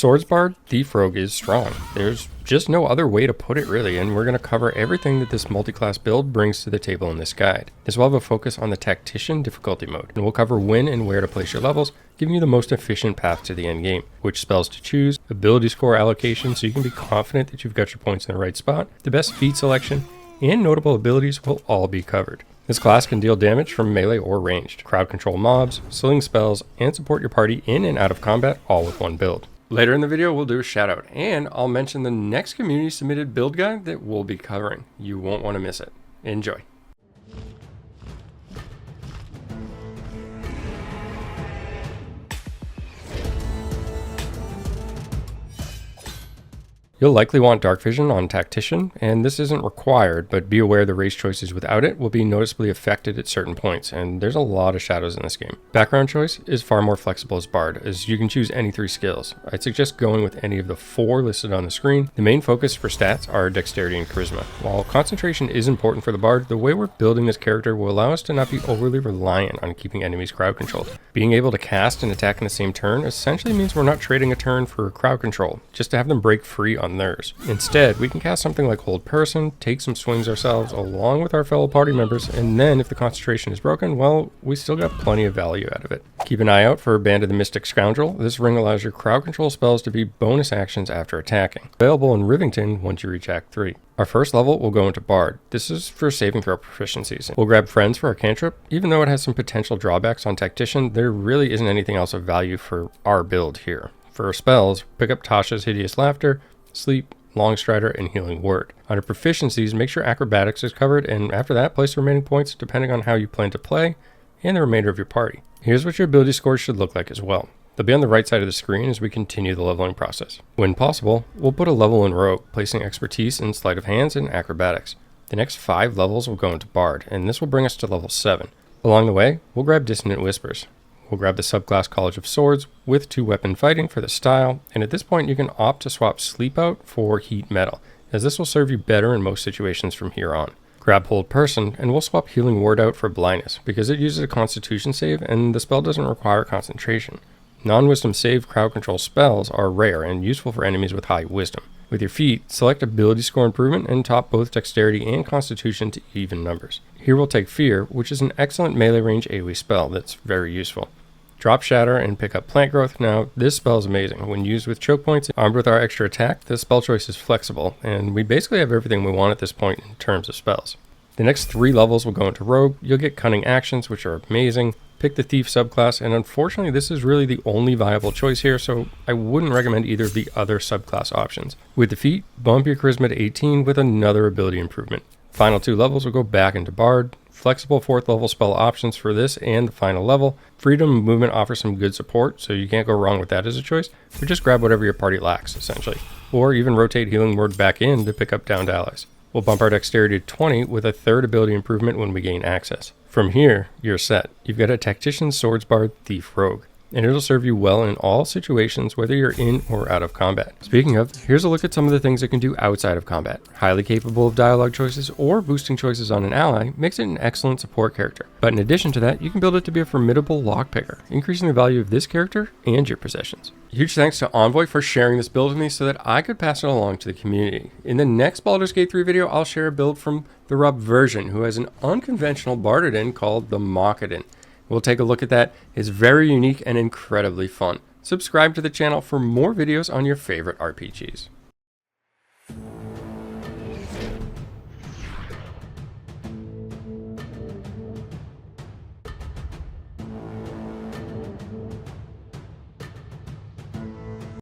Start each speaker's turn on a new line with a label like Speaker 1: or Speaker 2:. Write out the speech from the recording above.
Speaker 1: Swords Bard, Thief Rogue is strong. There's just no other way to put it really, and we're going to cover everything that this multi-class build brings to the table in this guide. This will have a focus on the Tactician difficulty mode, and we'll cover when and where to place your levels, giving you the most efficient path to the end game, which spells to choose, ability score allocation so you can be confident that you've got your points in the right spot, the best feat selection, and notable abilities will all be covered. This class can deal damage from melee or ranged, crowd control mobs, sling spells, and support your party in and out of combat all with one build. Later in the video, we'll do a shout out, and I'll mention the next community submitted build guide that we'll be covering. You won't want to miss it. Enjoy. You'll likely want dark vision on Tactician, and this isn't required, but be aware the race choices without it will be noticeably affected at certain points, and there's a lot of shadows in this game. Background choice is far more flexible as Bard, as you can choose any 3 skills. I'd suggest going with any of the 4 listed on the screen. The main focus for stats are Dexterity and Charisma. While concentration is important for the Bard, the way we're building this character will allow us to not be overly reliant on keeping enemies crowd controlled. Being able to cast and attack in the same turn essentially means we're not trading a turn for crowd control, just to have them break free on theirs. Instead, we can cast something like Hold Person, take some swings ourselves along with our fellow party members, and then if the concentration is broken, well, we still got plenty of value out of it. Keep an eye out for Band of the Mystic Scoundrel. This ring allows your crowd control spells to be bonus actions after attacking. Available in Rivington once you reach Act 3. Our first level will go into Bard. This is for saving throw proficiencies. We'll grab Friends for our cantrip. Even though it has some potential drawbacks on Tactician, there really isn't anything else of value for our build here. For our spells, pick up Tasha's Hideous Laughter, Sleep, Long Strider, and Healing Word. Under proficiencies, make sure Acrobatics is covered, and after that, place the remaining points depending on how you plan to play and the remainder of your party. Here's what your ability scores should look like as well. They'll be on the right side of the screen as we continue the leveling process. When possible, we'll put a level in Rogue, placing Expertise in Sleight of Hands and Acrobatics. The next 5 levels will go into Bard, and this will bring us to level 7. Along the way, we'll grab Dissonant Whispers. We'll grab the subclass College of Swords with 2-weapon fighting for the style, and at this point you can opt to swap Sleep Out for Heat Metal, as this will serve you better in most situations from here on. Grab Hold Person, and we'll swap Healing Word out for Blindness, because it uses a Constitution save and the spell doesn't require concentration. Non-wisdom save crowd control spells are rare and useful for enemies with high wisdom. With your feat, select Ability Score Improvement and top both Dexterity and Constitution to even numbers. Here we'll take Fear, which is an excellent melee range AoE spell that's very useful. Drop Shatter and pick up Plant Growth. Now, this spell is amazing. When used with choke points, armed with our extra attack, the spell choice is flexible, and we basically have everything we want at this point in terms of spells. The next 3 levels will go into Rogue. You'll get Cunning Actions, which are amazing. Pick the Thief subclass, and unfortunately this is really the only viable choice here, so I wouldn't recommend either of the other subclass options. With Defeat, bump your Charisma to 18 with another ability improvement. Final 2 levels will go back into Bard. Flexible 4th level spell options for this and the final level. Freedom of Movement offers some good support, so you can't go wrong with that as a choice, but just grab whatever your party lacks, essentially. Or even rotate Healing Word back in to pick up downed allies. We'll bump our Dexterity to 20 with a 3rd ability improvement when we gain access. From here, you're set. You've got a Tactician, Swords Bard, Thief, Rogue, and it'll serve you well in all situations, whether you're in or out of combat. Speaking of, here's a look at some of the things it can do outside of combat. Highly capable of dialogue choices or boosting choices on an ally makes it an excellent support character. But in addition to that, you can build it to be a formidable lockpicker, increasing the value of this character and your possessions. Huge thanks to Envoy for sharing this build with me so that I could pass it along to the community. In the next Baldur's Gate 3 video, I'll share a build from the Rubversion, who has an unconventional Bardodin called the Mockadin. We'll take a look at that. It's very unique and incredibly fun. Subscribe to the channel for more videos on your favorite RPGs.